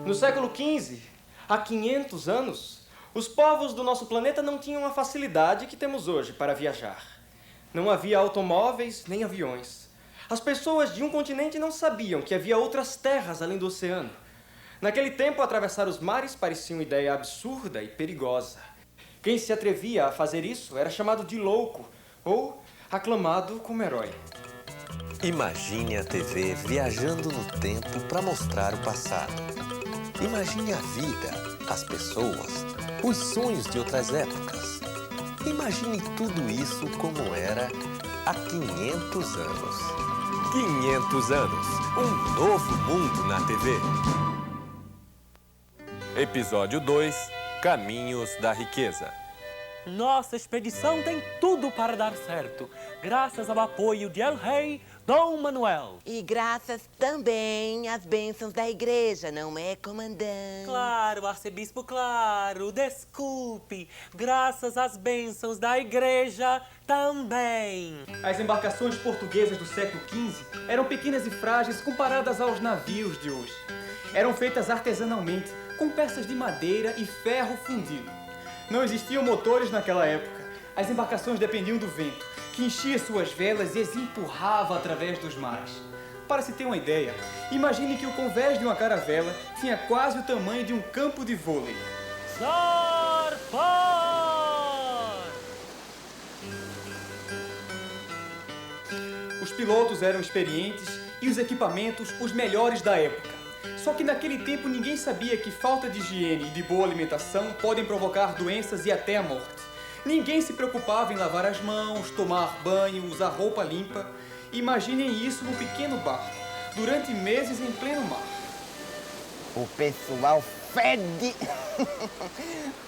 No século XV, há 500 anos, os povos do nosso planeta não tinham a facilidade que temos hoje para viajar. Não havia automóveis nem aviões. As pessoas de um continente não sabiam que havia outras terras além do oceano. Naquele tempo, atravessar os mares parecia uma ideia absurda e perigosa. Quem se atrevia a fazer isso era chamado de louco ou aclamado como herói. Imagine a TV viajando no tempo para mostrar o passado. Imagine a vida, as pessoas, os sonhos de outras épocas. Imagine tudo isso como era há 500 anos. 500 anos, um novo mundo na TV. Episódio 2, Caminhos da Riqueza. Nossa expedição tem tudo para dar certo, graças ao apoio de El Rei Dom Manuel. E graças também às bênçãos da igreja, não é, comandante? Claro, arcebispo, claro, desculpe. Graças às bênçãos da igreja também. As embarcações portuguesas do século XV eram pequenas e frágeis comparadas aos navios de hoje. Eram feitas artesanalmente, com peças de madeira e ferro fundido. Não existiam motores naquela época. As embarcações dependiam do vento, que enchia suas velas e as empurrava através dos mares. Para se ter uma ideia, imagine que o convés de uma caravela tinha quase o tamanho de um campo de vôlei. Zarpar! Os pilotos eram experientes e os equipamentos os melhores da época. Só que naquele tempo ninguém sabia que falta de higiene e de boa alimentação podem provocar doenças e até a morte. Ninguém se preocupava em lavar as mãos, tomar banho, usar roupa limpa. Imaginem isso num pequeno barco, durante meses em pleno mar. O pessoal fede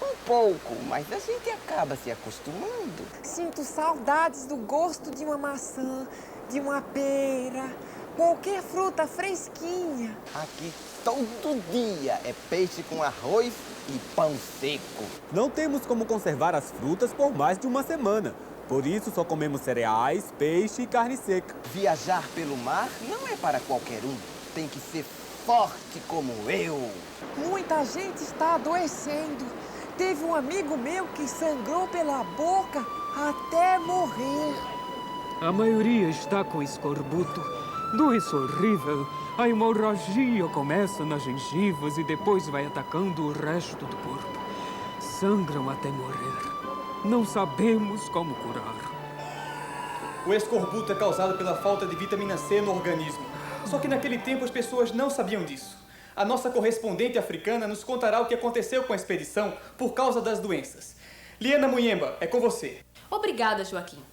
um pouco, mas a gente acaba se acostumando. Sinto saudades do gosto de uma maçã, de uma pera, qualquer fruta fresquinha. Aqui todo dia é peixe com arroz e pão seco. Não temos como conservar as frutas por mais de uma semana. Por isso, só comemos cereais, peixe e carne seca. Viajar pelo mar não é para qualquer um. Tem que ser forte como eu. Muita gente está adoecendo. Teve um amigo meu que sangrou pela boca até morrer. A maioria está com escorbuto. Doença horrível. A hemorragia começa nas gengivas e depois vai atacando o resto do corpo. Sangram até morrer. Não sabemos como curar. O escorbuto é causado pela falta de vitamina C no organismo. Só que naquele tempo as pessoas não sabiam disso. A nossa correspondente africana nos contará o que aconteceu com a expedição por causa das doenças. Liana Muyemba, é com você. Obrigada, Joaquim.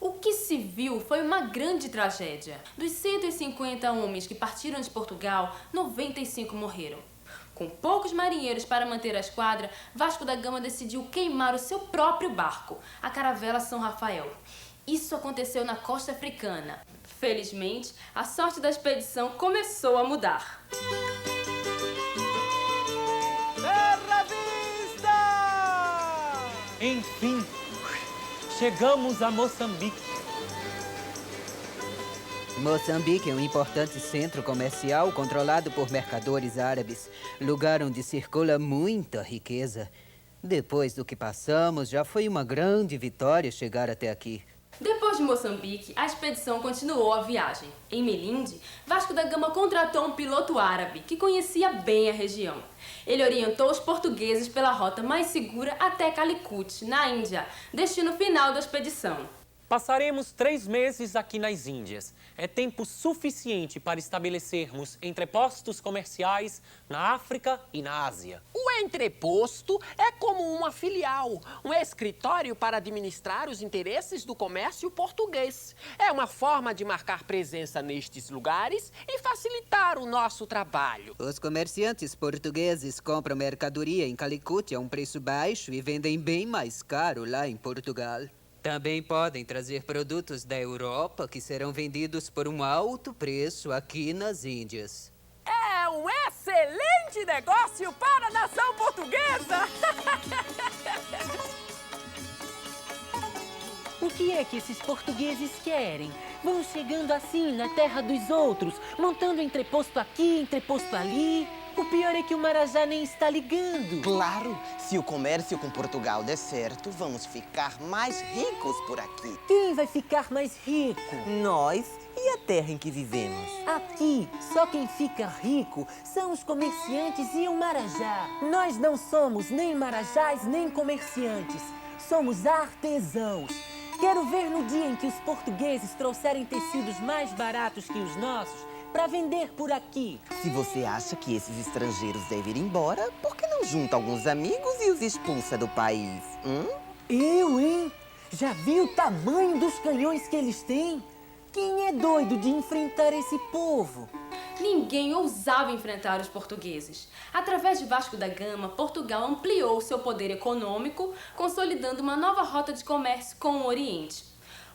O que se viu foi uma grande tragédia. Dos 150 homens que partiram de Portugal, 95 morreram. Com poucos marinheiros para manter a esquadra, Vasco da Gama decidiu queimar o seu próprio barco, a caravela São Rafael. Isso aconteceu na costa africana. Felizmente, a sorte da expedição começou a mudar. Terra vista! Enfim, chegamos a Moçambique. Moçambique é um importante centro comercial controlado por mercadores árabes, lugar onde circula muita riqueza. Depois do que passamos, já foi uma grande vitória chegar até aqui. Depois de Moçambique, a expedição continuou a viagem. Em Melinde, Vasco da Gama contratou um piloto árabe que conhecia bem a região. Ele orientou os portugueses pela rota mais segura até Calicut, na Índia, destino final da expedição. Passaremos 3 meses aqui nas Índias. É tempo suficiente para estabelecermos entrepostos comerciais na África e na Ásia. O entreposto é como uma filial, um escritório para administrar os interesses do comércio português. É uma forma de marcar presença nestes lugares e facilitar o nosso trabalho. Os comerciantes portugueses compram mercadoria em Calicut a um preço baixo e vendem bem mais caro lá em Portugal. Também podem trazer produtos da Europa que serão vendidos por um alto preço aqui nas Índias. É um excelente negócio para a nação portuguesa! O que é que esses portugueses querem? Vão chegando assim na terra dos outros, montando entreposto aqui, entreposto ali. O pior é que o Marajá nem está ligando. Claro, se o comércio com Portugal der certo, vamos ficar mais ricos por aqui. Quem vai ficar mais rico? Nós e a terra em que vivemos. Aqui, só quem fica rico são os comerciantes e o Marajá. Nós não somos nem marajás nem comerciantes. Somos artesãos. Quero ver no dia em que os portugueses trouxerem tecidos mais baratos que os nossos para vender por aqui. Se você acha que esses estrangeiros devem ir embora, por que não junta alguns amigos e os expulsa do país? Eu, hein? Já vi o tamanho dos canhões que eles têm? Quem é doido de enfrentar esse povo? Ninguém ousava enfrentar os portugueses. Através de Vasco da Gama, Portugal ampliou seu poder econômico, consolidando uma nova rota de comércio com o Oriente.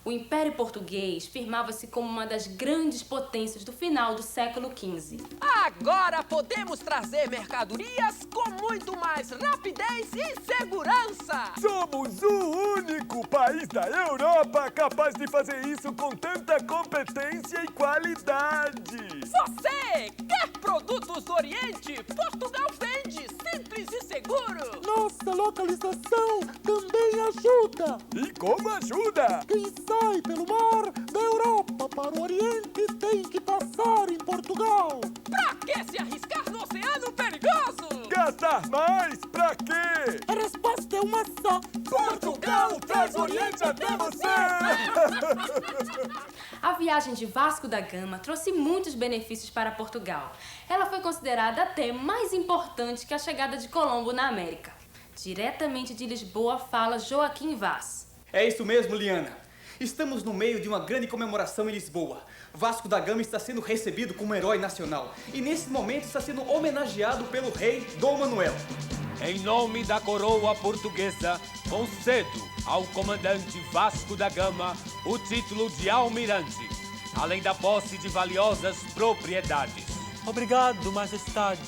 O Império Português firmava-se como uma das grandes potências do final do século XV. Agora podemos trazer mercadorias com muito mais rapidez e segurança. Somos o único país da Europa capaz de fazer isso com tanta competência e qualidade. Você quer produtos do Oriente? Portugal vende, simples e seguro. Nossa localização também ajuda. E como ajuda? Quem sai pelo mar da Europa para o Oriente tem que passar em Portugal. Pra que se arriscar no oceano perigoso? Gastar mais? Pra quê? A resposta é uma só. Portugal traz o Oriente até você! A viagem de Vasco da Gama trouxe muitos benefícios para Portugal. Ela foi considerada até mais importante que a chegada de Colombo na América. Diretamente de Lisboa fala Joaquim Vaz. É isso mesmo, Liana. Estamos no meio de uma grande comemoração em Lisboa. Vasco da Gama está sendo recebido como herói nacional e nesse momento está sendo homenageado pelo rei Dom Manuel. Em nome da coroa portuguesa, concedo ao comandante Vasco da Gama o título de almirante, além da posse de valiosas propriedades. Obrigado, majestade.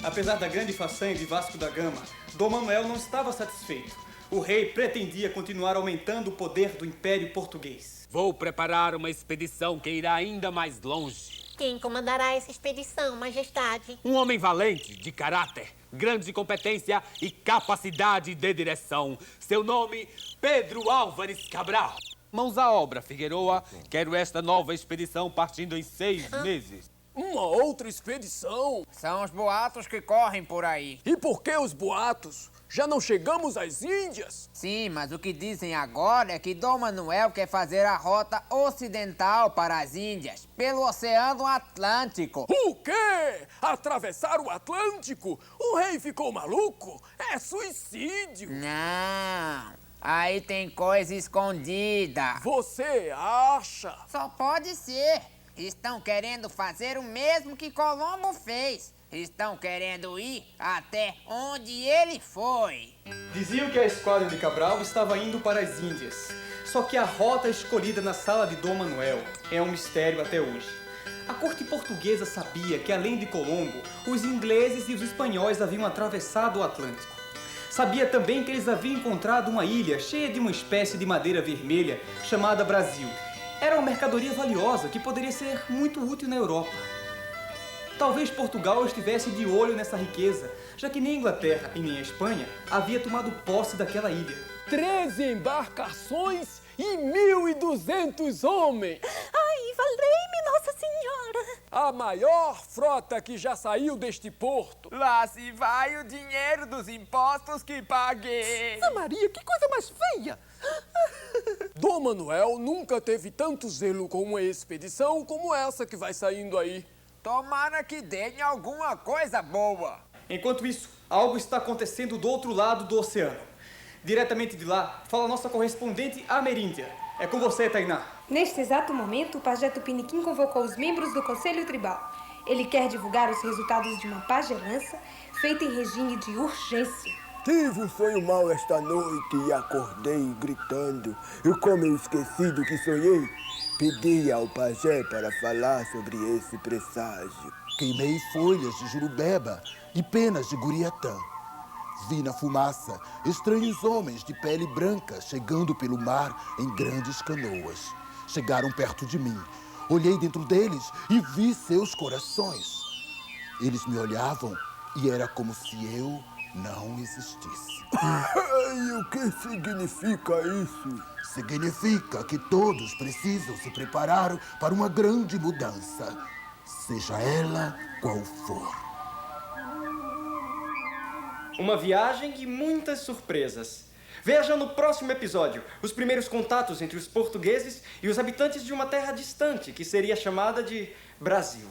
Apesar da grande façanha de Vasco da Gama, Dom Manuel não estava satisfeito. O rei pretendia continuar aumentando o poder do Império Português. Vou preparar uma expedição que irá ainda mais longe. Quem comandará essa expedição, majestade? Um homem valente, de caráter, grande competência e capacidade de direção. Seu nome, Pedro Álvares Cabral. Mãos à obra, Figueroa. Quero esta nova expedição partindo em 6 meses. Uma outra expedição? São os boatos que correm por aí. E por que os boatos? Já não chegamos às Índias? Sim, mas o que dizem agora é que Dom Manuel quer fazer a rota ocidental para as Índias, pelo Oceano Atlântico. O quê? Atravessar o Atlântico? O rei ficou maluco? É suicídio. Não, aí tem coisa escondida. Você acha? Só pode ser. Estão querendo fazer o mesmo que Colombo fez. Estão querendo ir até onde ele foi. Diziam que a esquadra de Cabral estava indo para as Índias. Só que a rota escolhida na sala de Dom Manuel é um mistério até hoje. A corte portuguesa sabia que, além de Colombo, os ingleses e os espanhóis haviam atravessado o Atlântico. Sabia também que eles haviam encontrado uma ilha cheia de uma espécie de madeira vermelha chamada Brasil. Era uma mercadoria valiosa que poderia ser muito útil na Europa. Talvez Portugal estivesse de olho nessa riqueza, já que nem a Inglaterra e nem a Espanha havia tomado posse daquela ilha. 13 embarcações e 1.200 homens! Ai, valei-me, Nossa Senhora! A maior frota que já saiu deste porto. Lá se vai o dinheiro dos impostos que paguei. Essa Maria, que coisa mais feia! Dom Manuel nunca teve tanto zelo com uma expedição como essa que vai saindo aí. Tomara que deem alguma coisa boa. Enquanto isso, algo está acontecendo do outro lado do oceano. Diretamente de lá, fala nossa correspondente ameríndia. É com você, Tainá. Neste exato momento, o pajé Tupiniquim convocou os membros do Conselho Tribal. Ele quer divulgar os resultados de uma pagelança feita em regime de urgência. Tive um sonho mau esta noite e acordei gritando. E como eu esqueci do que sonhei, pedi ao pajé para falar sobre esse presságio. Queimei folhas de jurubeba e penas de guriatã. Vi na fumaça estranhos homens de pele branca chegando pelo mar em grandes canoas. Chegaram perto de mim. Olhei dentro deles e vi seus corações. Eles me olhavam e era como se eu não existisse. E o que significa isso? Significa que todos precisam se preparar para uma grande mudança, seja ela qual for. Uma viagem e muitas surpresas. Veja no próximo episódio os primeiros contatos entre os portugueses e os habitantes de uma terra distante que seria chamada de Brasil.